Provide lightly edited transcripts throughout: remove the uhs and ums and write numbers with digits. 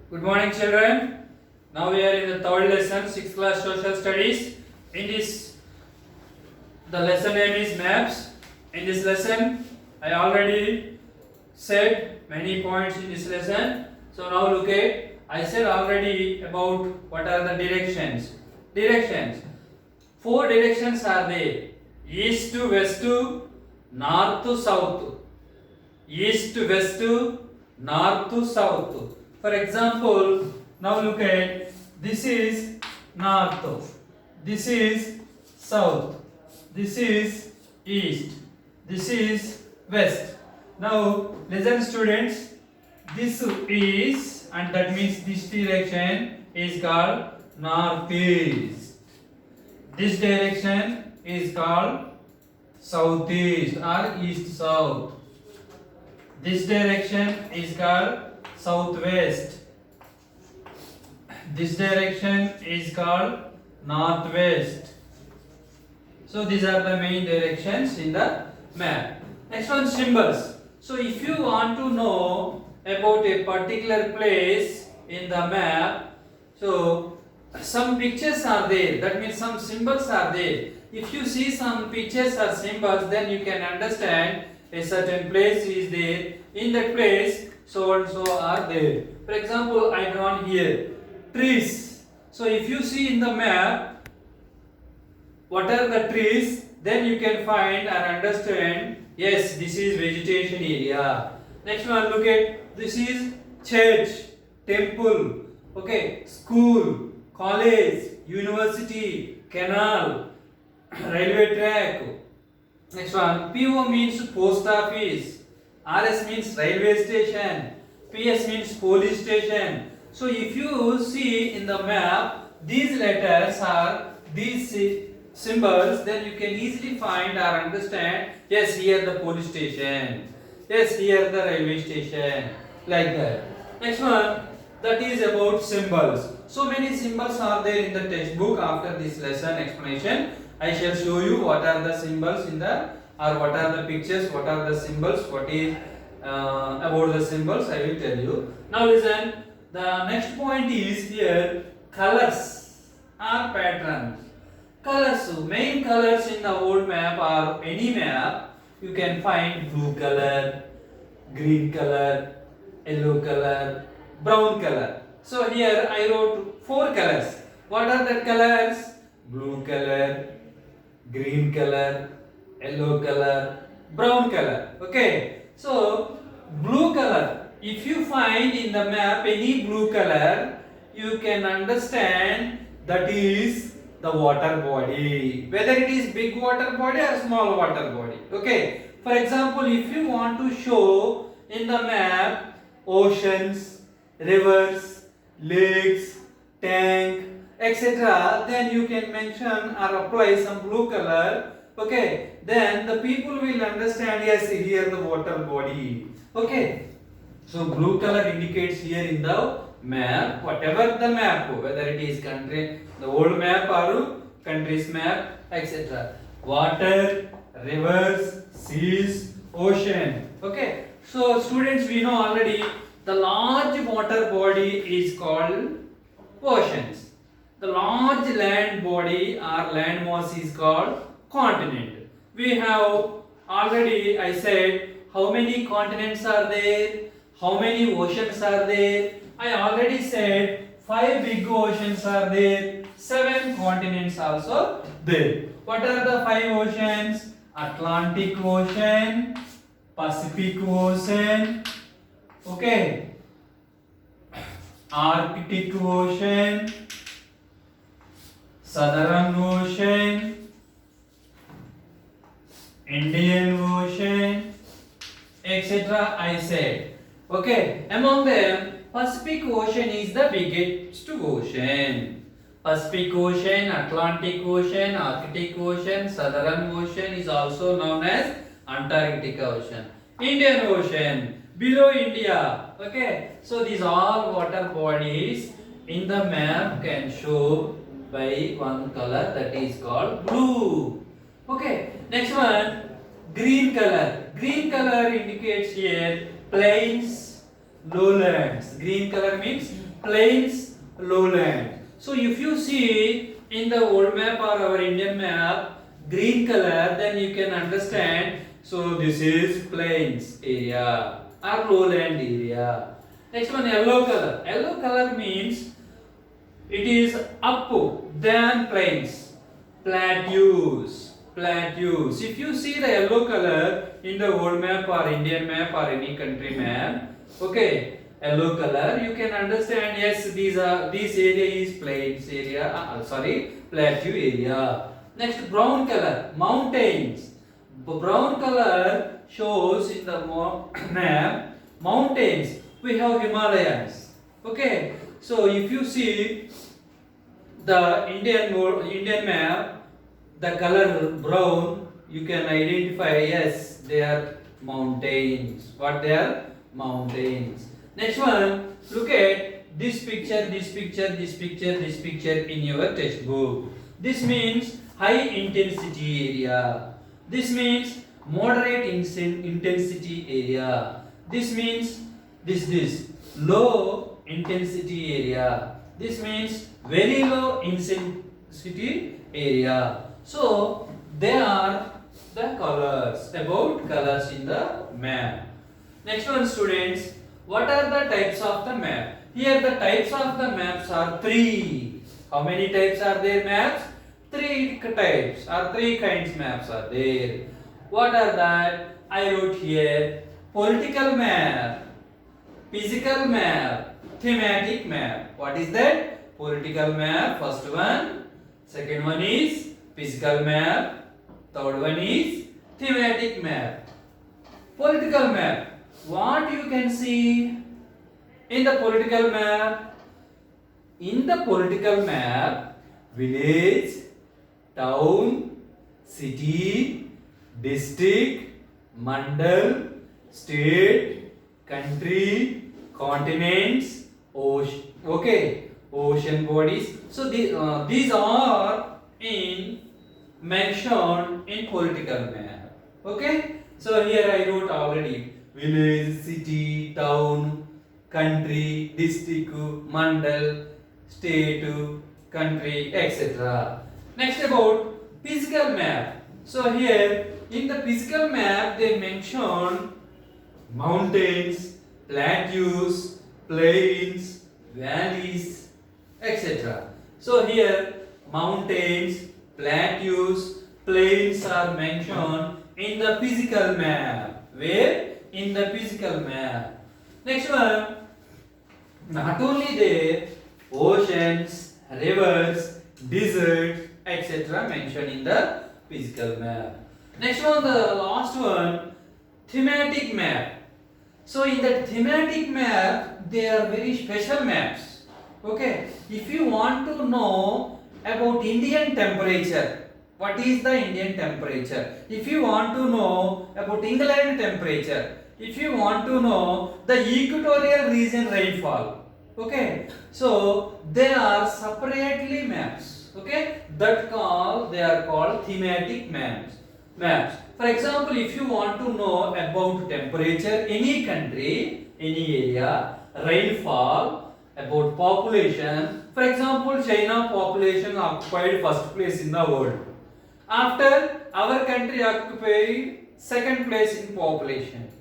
Good morning, children. Now we are in the third lesson, 6th class social studies. In this, the lesson name is maps. In this lesson, I already said many points in this lesson. So now look at, I said already about what are the directions. Directions. 4 directions are there. East to west to north to south. East to west to north to south. For example, now look at, this is north, this is south, this is east, this is west. Now listen students, this is, and that means this direction is called northeast. This direction is called southeast or east south. This direction is called southwest. This direction is called northwest. So these are the main directions in the map. Next one, symbols. So if you want to know about a particular place in the map, so some pictures are there, that means some symbols are there. If you see some pictures or symbols, then you can understand a certain place is there. In that place, so and so are there. For example, I drawn here trees. So if you see in the map what are the trees, then you can find and understand, yes, this is vegetation area. Next one, look at, this is church, temple, okay, school, college, university, canal, railway track. Next one, PO means post office, RS means railway station, PS means police station. So if you see in the map these letters are these symbols, then you can easily find or understand, yes, here the police station, yes, here the railway station, like that. Next one, that is about symbols. So many symbols are there in the textbook. After this lesson explanation, I shall show you what are the symbols in the, or what are the pictures, what are the symbols, what is about the symbols, I will tell you. Now listen, the next point is here, colors or patterns. Colors, main colors in the old map or any map, you can find blue color, green color, yellow color, brown color. So here I wrote 4 colors. What are the colors? Blue color, green color, yellow color, brown color. Okay, so blue color, if you find in the map any blue color, you can understand that is the water body, whether it is big water body or small water body. Okay, for example, if you want to show in the map oceans, rivers, lakes, tank, etc., then you can mention or apply some blue color. Okay, then the people will understand, yes, here the water body. Okay, so blue color indicates here in the map, whatever the map, whether it is country, the old map or country's map, etc. Water, rivers, seas, ocean. Okay, so students, we know already the large water body is called oceans. The large land body or land mass is called continent. We have already, I said, how many continents are there, how many oceans are there. I already said 5 big oceans are there, 7 continents also there. What are the 5 oceans? Atlantic Ocean, Pacific Ocean, okay, Arctic Ocean, Southern Ocean, Indian Ocean, etc. I said. Okay, among them, Pacific Ocean is the biggest ocean. Pacific Ocean, Atlantic Ocean, Arctic Ocean, Southern Ocean is also known as Antarctic Ocean. Indian Ocean, below India. Okay, so these all water bodies in the map can show by one color, that is called blue. Okay, next one, green color. Green color indicates here plains, lowlands. Green color means plains, lowland. So if you see in the old map or our Indian map green color, then you can understand. So this is plains area or lowland area. Next one, yellow color. Yellow color means it is up than plains, plateaus, plateaus. If you see the yellow color in the old map or Indian map or any country map, okay, yellow color, you can understand. Yes, this area is plains area. Sorry, plateau area. Next, brown color, mountains. Brown color shows in the map mountains. We have Himalayas. Okay, so if you see the Indian map, the color brown, you can identify, yes, they are mountains. What they are? Mountains. Next one, look at this picture, this picture, this picture, this picture in your textbook. This means high intensity area. This means moderate intensity area. This means this low intensity area. This means very low intensity area. So they are the colors, about colors in the map. Next one, students, what are the types of the map? Here the types of the maps are 3. How many types are there maps? 3 types or 3 kinds maps are there. What are that? I wrote here political map, physical map, thematic map. What is that? Political map, first one. Second one is physical map. Third one is thematic map. Political map. What you can see in the political map? In the political map, village, town, city, district, mandal, state, country, continents, ocean. Okay, ocean bodies. So these are mentioned in political map. Okay. So here I wrote already village, city, town, country, district, mandal, state, country, etc. Next, about physical map. So here in the physical map they mention mountains, plateaus, plains, valleys, etc. So here mountains, plateaus, plains are mentioned in the physical map. Where? In the physical map. Next one, not only there, oceans, rivers, deserts, etc. mentioned in the physical map. Next one, the last one, thematic map. So in the thematic map, they are very special maps. Okay, if you want to know about Indian temperature, what is the Indian temperature? If you want to know about England temperature, if you want to know the equatorial region rainfall, okay, so they are separately maps. Okay, they are called thematic maps. For example, if you want to know about temperature, any country, any area, rainfall, about population, for example, China population occupied first place in the world. After, our country occupied second place in population.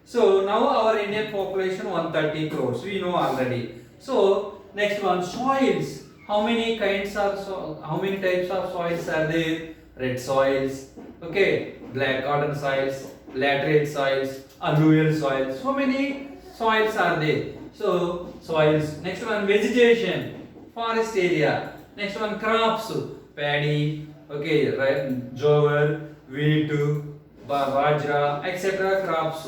So now our Indian population 130 crores. We know already. So next one, soils. How many types of soils are there? Red soils, okay, black garden soils, laterite soils, alluvial soils. So many soils are there. So soils. Next one, vegetation, forest area. Next one, crops, paddy, okay, jowar, wheat, bajra, etc. crops.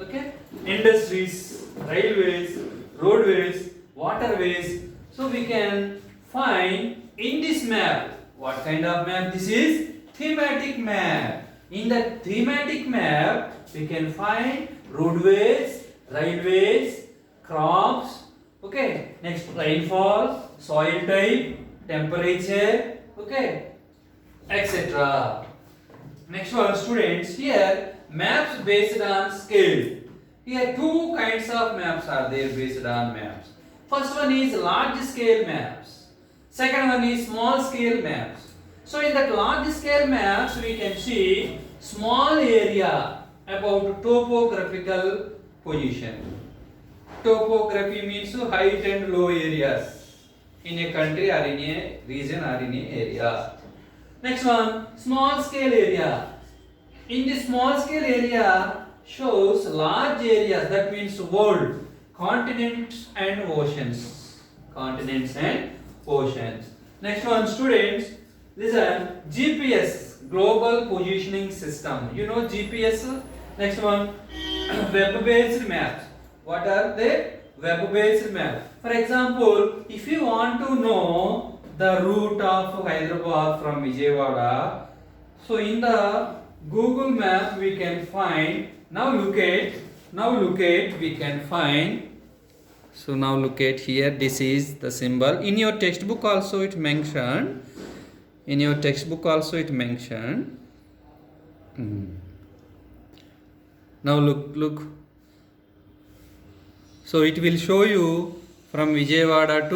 Okay, industries, railways, roadways, waterways. So we can find in this map. What kind of map this is? Thematic map. In the thematic map, we can find roadways, railways, crops. Okay. Next, rainfall, soil type, temperature. Okay, etc. Next one, students. Here, maps based on scale. Here, two kinds of maps are there based on maps. First one is large scale maps. Second one is small scale maps. So in that large scale maps we can see small area about topographical position. Topography means height and low areas in a country or in a region or in a area. Next one, small scale area. In the small scale area shows large areas, that means world, continents and oceans. Continents and oceans. Next one, students, listen, GPS, global positioning system. You know GPS? Next one, web-based maps. What are they? Web-based maps. For example, if you want to know the route of Hyderabad from Vijayawada, so in the Google map we can find, now look at, we can find, so now look at here, this is the symbol. In your textbook also it mentioned, Now look, so it will show you from Vijayawada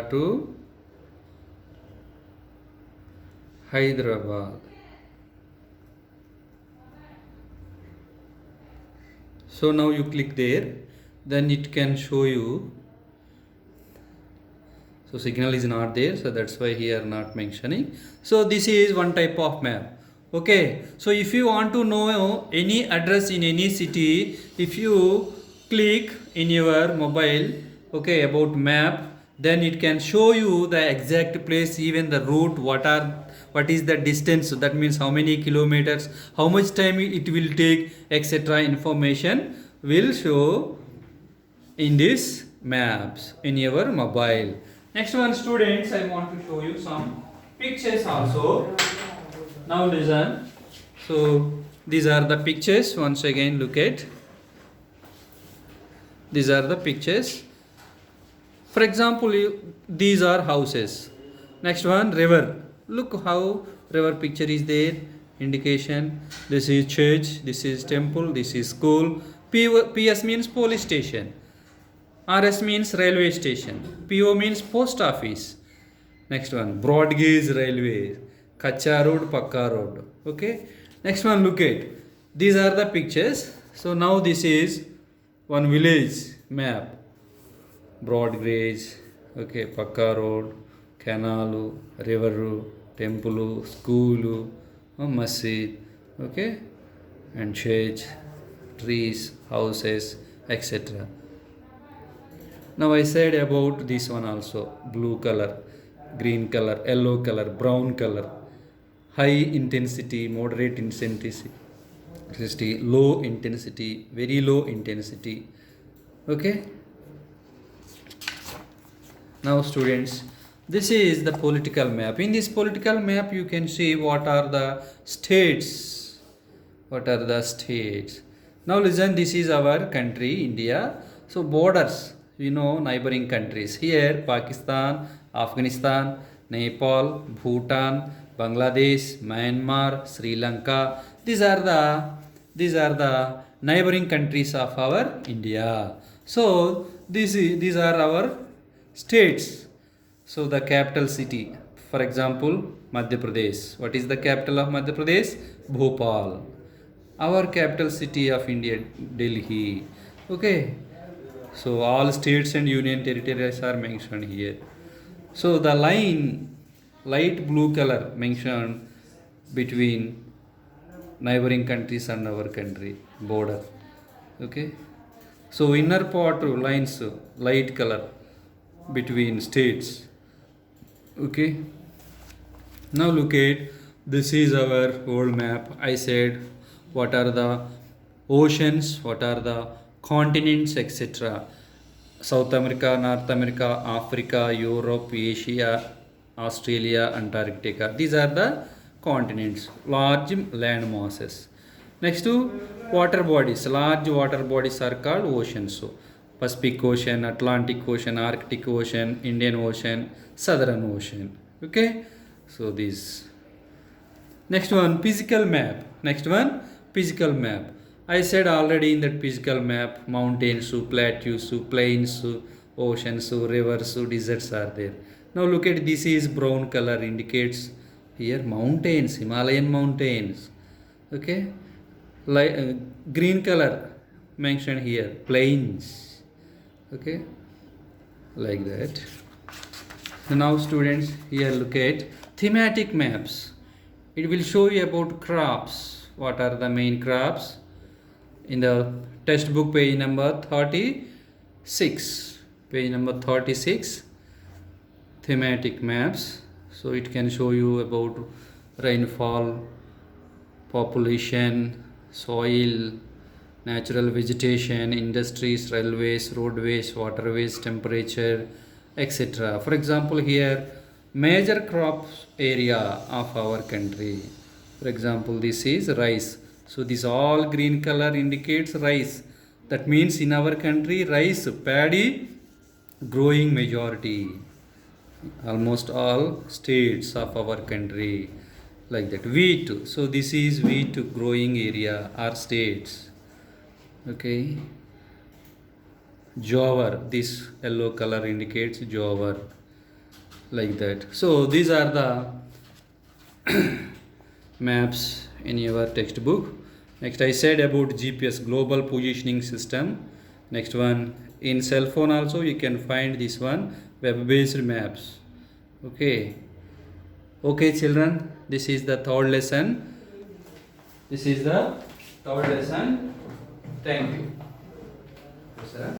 to Hyderabad. So now you click there, then it can show you. So signal is not there, so that's why here not mentioning. So this is one type of map. Okay, so if you want to know any address in any city, if you click in your mobile, okay, about map, then it can show you the exact place, even the route, what is the distance, that means how many kilometers, how much time it will take, etc. information will show in this maps in your mobile. Next one, students, I want to show you some pictures also. Now listen. So these are the pictures. Once again look at. These are the pictures. For example, these are houses. Next one, river. Look how river picture is there. Indication. This is church. This is temple. This is school. PS means police station. RS means railway station. PO means post office. Next one, broad gauge railway. Kacha road, Pakka road. Okay. Next one, look at. These are the pictures. So now this is one village map. Broad gauge. Okay. Pakka road, canal, river, temple, school, masjid. Okay. And church, trees, houses, etc. Now I said about this one also, blue color, green color, yellow color, brown color, high intensity, moderate intensity, low intensity, very low intensity. Okay. Now students, this is the political map. In this political map you can see what are the states. Now listen, this is our country, India. So borders, neighboring countries. Here Pakistan, Afghanistan, Nepal, Bhutan, Bangladesh, Myanmar, Sri Lanka. These are the neighboring countries of our India. So these are our states. So the capital city, for example, Madhya Pradesh. What is the capital of Madhya Pradesh? Bhopal. Our capital city of India, Delhi. Okay. So all states and union territories are mentioned here. So the line, light blue color mentioned between neighboring countries and our country, border. Okay. So inner part lines, light color between states. Okay. Now look at, this is our world map. I said what are the oceans, what are the continents, etc. South America, North America, Africa, Europe, Asia, Australia, Antarctica. These are the continents, large land masses. Next to water bodies, large water bodies are called oceans. So Pacific Ocean, Atlantic Ocean, Arctic Ocean, Indian Ocean, Southern Ocean. Okay, so this. Next one, physical map. Next one, physical map. I said already in that physical map, mountains, plateaus, plains, oceans, rivers, deserts are there. Now look at this is brown color indicates here mountains, Himalayan mountains. Okay, like green color mentioned here plains. Okay, like that. So now students here look at thematic maps. It will show you about crops. What are the main crops? In the textbook page number 36. Page number 36. Thematic maps. So it can show you about rainfall, population, soil, natural vegetation, industries, railways, roadways, waterways, temperature, etc. For example, here major crops area of our country. For example, this is rice. So this all green color indicates rice. That means in our country rice, paddy growing majority. Almost all states of our country like that. Wheat. So this is wheat growing area or states. Okay. Jowar. This yellow color indicates jowar. Like that. So these are the maps in your textbook. Next I said about GPS, global positioning system. Next one, in cell phone also you can find this one, web based maps. Okay children, this is the third lesson. Thank you. Yes, sir.